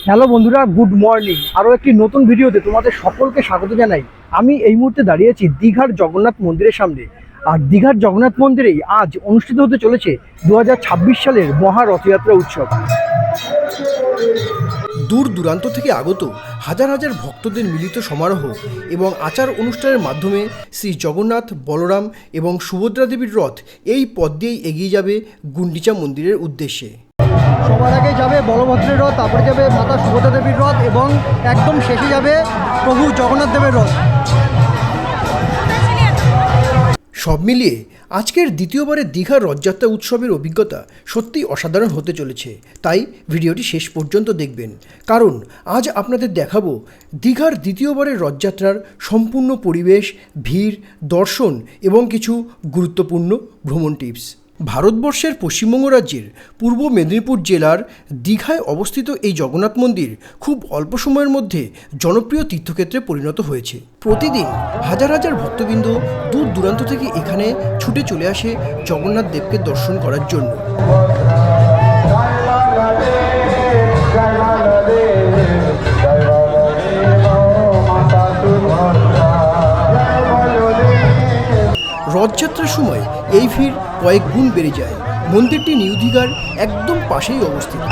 Hello বন্ধুরা, good morning. আরও একটি নতুন ভিডিওতে তোমাদের সকলকে স্বাগত জানাই। আমি এই মুহূর্তে দাঁড়িয়ে আছি দীঘার জগন্নাথ মন্দিরের সামনে। আর দীঘার জগন্নাথ মন্দিরেই আজ অনুষ্ঠিত হতে চলেছে 2026 সালের মহা রথযাত্রা উৎসব। দূর দূরান্ত থেকে আগত হাজার হাজার ভক্তদের মিলিত সমারোহ এবং আচার অনুষ্ঠানের মাধ্যমে শ্রী জগন্নাথ, বলরাম এবং সুভদ্রা দেবীর রথ এই পথ দিয়েই এগিয়ে যাবে গুন্ডিচা মন্দিরের উদ্দেশ্যে। সবার আগে যাবে বলভদ্রের রথ, তারপরে যাবে মাতা সুভদ্রা দেবীর রথ এবং একদম শেষে যাবে প্রভু জগন্নাথ দেবের রথ। সব মিলিয়ে আজকের দ্বিতীয়বারের দীঘার রথযাত্রা উৎসবের অভিজ্ঞতা সত্যিই অসাধারণ হতে চলেছে। তাই ভিডিওটি শেষ পর্যন্ত দেখবেন, কারণ আজ আপনাদের দেখাবো দীঘার দ্বিতীয়বারের রথযাত্রার সম্পূর্ণ পরিবেশ, ভিড়, দর্শন এবং কিছু গুরুত্বপূর্ণ ভ্রমণ টিপস। ভারতবর্ষের পশ্চিমবঙ্গ রাজ্যের পূর্ব মেদিনীপুর জেলার দীঘায় অবস্থিত এই জগন্নাথ মন্দির খুব অল্প সময়ের মধ্যে জনপ্রিয় তীর্থক্ষেত্রে পরিণত হয়েছে। প্রতিদিন হাজার হাজার ভক্তবৃন্দ দূর দূরান্ত থেকে এখানে ছুটে চলে আসে জগন্নাথ দেবকে দর্শন করার জন্য। রথযাত্রার সময় এই ভিড় কয়েক গুণ বেড়ে যায়। মন্দিরটি নিউ দীঘার একদম পাশেই অবস্থিত।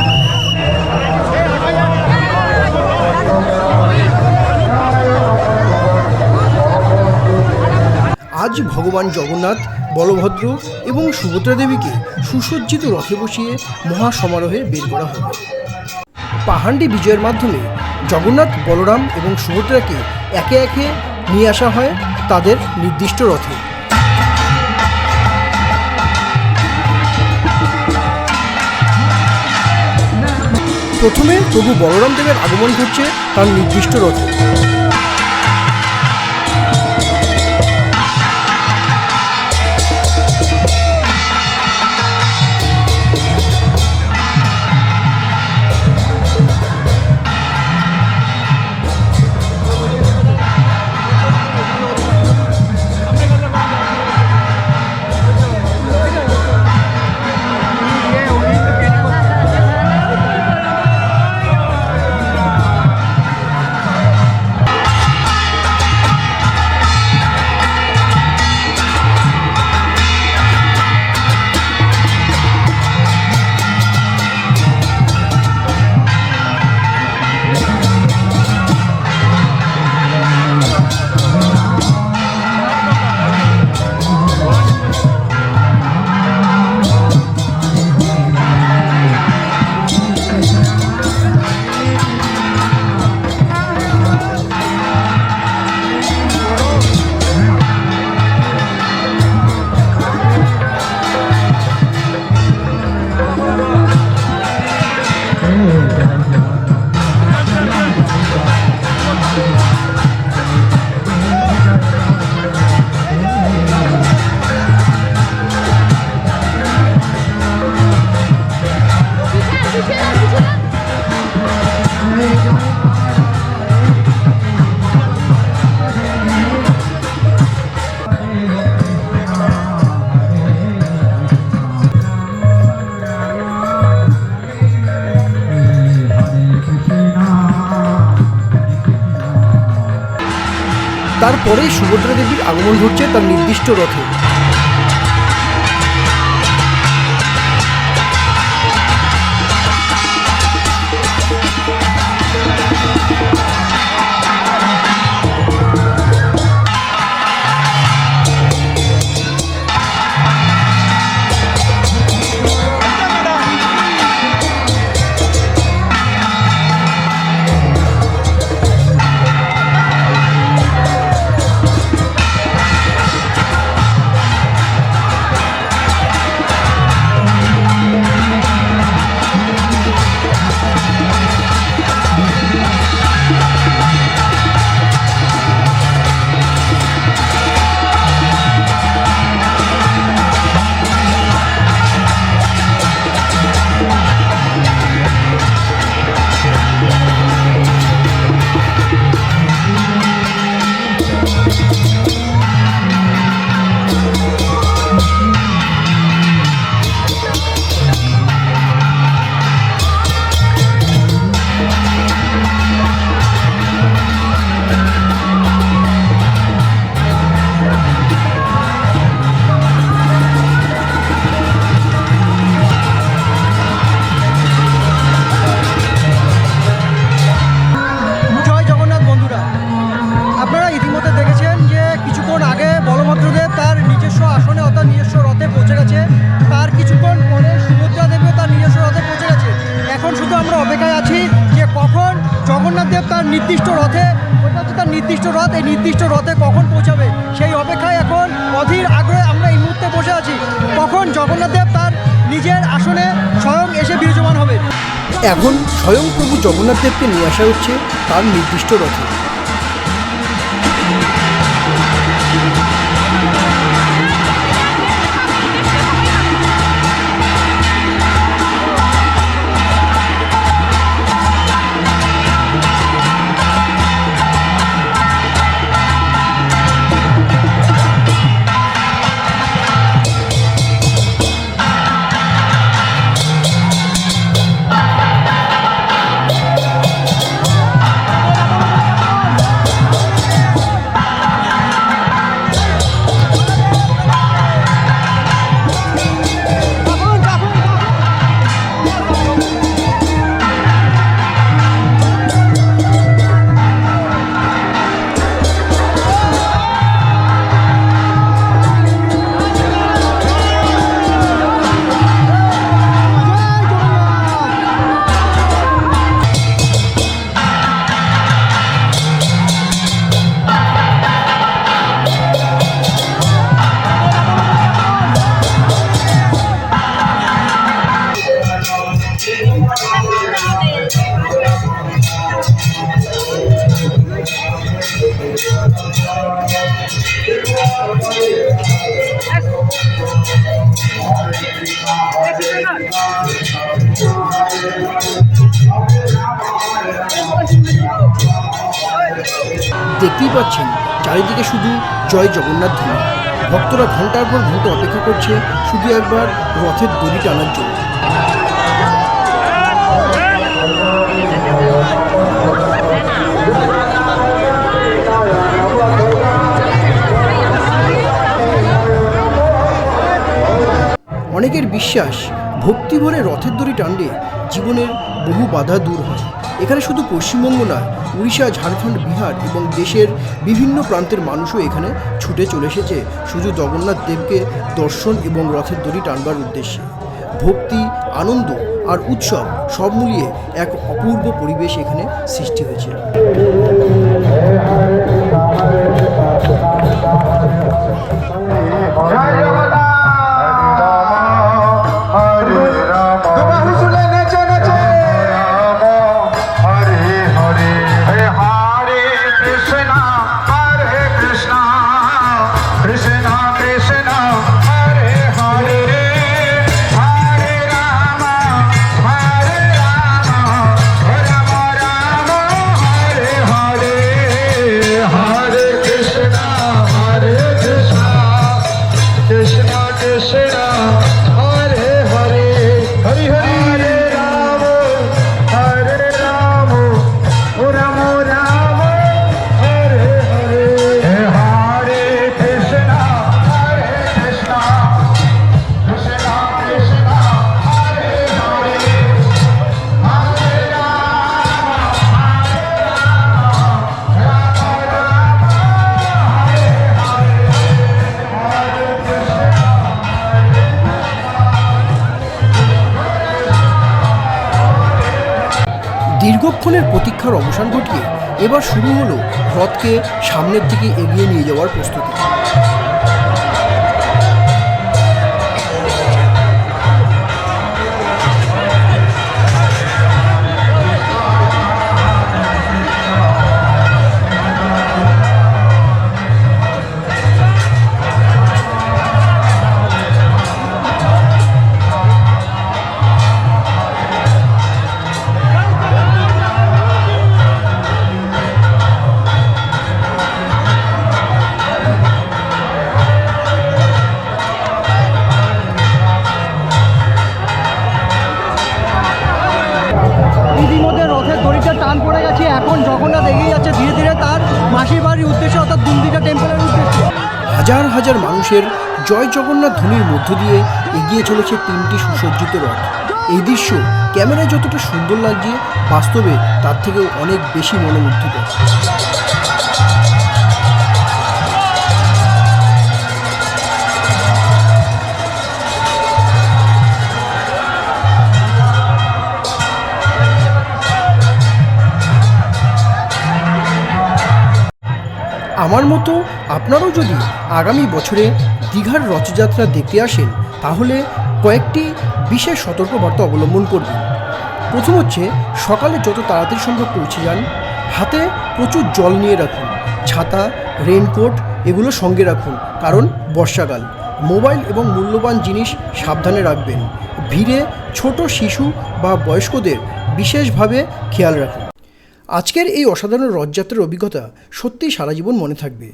আজ ভগবান জগন্নাথ, বলভদ্র এবং সুভদ্রা দেবীকে সুসজ্জিত রথে বসিয়ে মহাসমারোহে বের করা হবে। পাহান্ডি বিজয়ের মাধ্যমে জগন্নাথ, বলরাম এবং সুভদ্রাকে একে একে নিয়ে আসা হয় তাদের নির্দিষ্ট রথে। প্রথমে প্রভু বলরাম দেবের আগমন ঘটছে তার নির্দিষ্ট রথে। তারপরেই সুভদ্রা দেবীর আগমন ঘটছে তার নির্দিষ্ট রথে। নির্দিষ্ট রথে, ওটা হচ্ছে তার নির্দিষ্ট রথ। এই নির্দিষ্ট রথে কখন পৌঁছাবে সেই অপেক্ষায় এখন অধীর আগ্রহে আমরা এই মুহূর্তে বসে আছি, কখন জগন্নাথ দেব তার নিজের আসনে স্বয়ং এসে বিরাজমান হবে। এখন স্বয়ং প্রভু জগন্নাথ দেবকে নিয়ে আসা হচ্ছে তার নির্দিষ্ট রথে। দেখতেই পাচ্ছেন চারিদিকে শুধু জয় জগন্নাথ ধ্বনি। ভক্তরা ঘন্টার পর ঘন্টা অপেক্ষা করছে শুধু একবার রথের দড়ি টানার জন্য। অনেকের বিশ্বাস, ভক্তি ভরে রথের দড়ি টানলে জীবনের বহু বাধা দূর হয়। এখানে শুধু পশ্চিমবঙ্গ নয়, উড়িষ্যা, ঝাড়খণ্ড, বিহার এবং দেশের বিভিন্ন প্রান্তের মানুষও এখানে ছুটে চলে এসেছে শুধু জগন্নাথ দেবকে দর্শন এবং রথের দড়ি টানবার উদ্দেশ্যে। ভক্তি, আনন্দ আর উৎসব সব মিলিয়ে এক অপূর্ব পরিবেশ এখানে সৃষ্টি হয়েছে। দীর্ঘক্ষণের প্রতীক্ষার অবসান ঘটিয়ে এবার শুরু হলো রথকে সামনের দিকে এগিয়ে নিয়ে যাওয়ার প্রস্তুতি। টান পড়ে গেছে, এখন জগন্নাথ এগিয়ে যাচ্ছে ধীরে ধীরে তার মাসির বাড়ির উদ্দেশ্যে, অর্থাৎ দুমদিঘা টেম্পলের উদ্দেশ্যে। হাজার হাজার মানুষের জয় জগন্নাথ ধ্বনির মধ্য দিয়ে এগিয়ে চলেছে তিনটি সুসজ্জিত রথ। এই দৃশ্য ক্যামেরায় যতটা সুন্দর লাগছে, বাস্তবে তার থেকেও অনেক বেশি মনোমুগ্ধকর। আমার মতো আপনারাও যদি আগামী বছরে দীঘার রথযাত্রা দেখতে আসেন তাহলে কয়েকটি বিশেষ সতর্কবার্তা অবলম্বন করবেন। প্রথম হচ্ছে, সকালে যত তাড়াতাড়ি সম্ভব পৌঁছে যান। হাতে প্রচুর জল নিয়ে রাখুন, ছাতা, রেইনকোট এগুলো সঙ্গে রাখুন, কারণ বর্ষাকাল। মোবাইল এবং মূল্যবান জিনিস সাবধানে রাখবেন। ভিড়ে ছোট শিশু বা বয়স্কদের বিশেষভাবে খেয়াল রাখুন। আজকের এই অসাধারণ রথযাত্রার অভিজ্ঞতা সত্যিই সারা জীবন মনে থাকবে।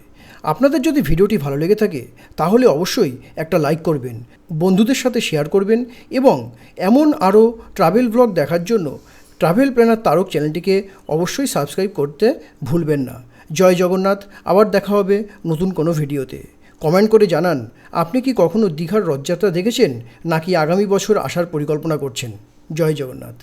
আপনাদের যদি ভিডিওটি ভালো লেগে থাকে তাহলে অবশ্যই একটা লাইক করবেন, বন্ধুদের সাথে শেয়ার করবেন এবং এমন আরও ট্রাভেল ব্লগ দেখার জন্য ট্রাভেল প্ল্যানার তারক চ্যানেলটিকে অবশ্যই সাবস্ক্রাইব করতে ভুলবেন না। জয় জগন্নাথ। আবার দেখা হবে নতুন কোনো ভিডিওতে। কমেন্ট করে জানান আপনি কি কখনো দীঘার রথযাত্রা দেখেছেন নাকি আগামী বছর আসার পরিকল্পনা করছেন। জয় জগন্নাথ।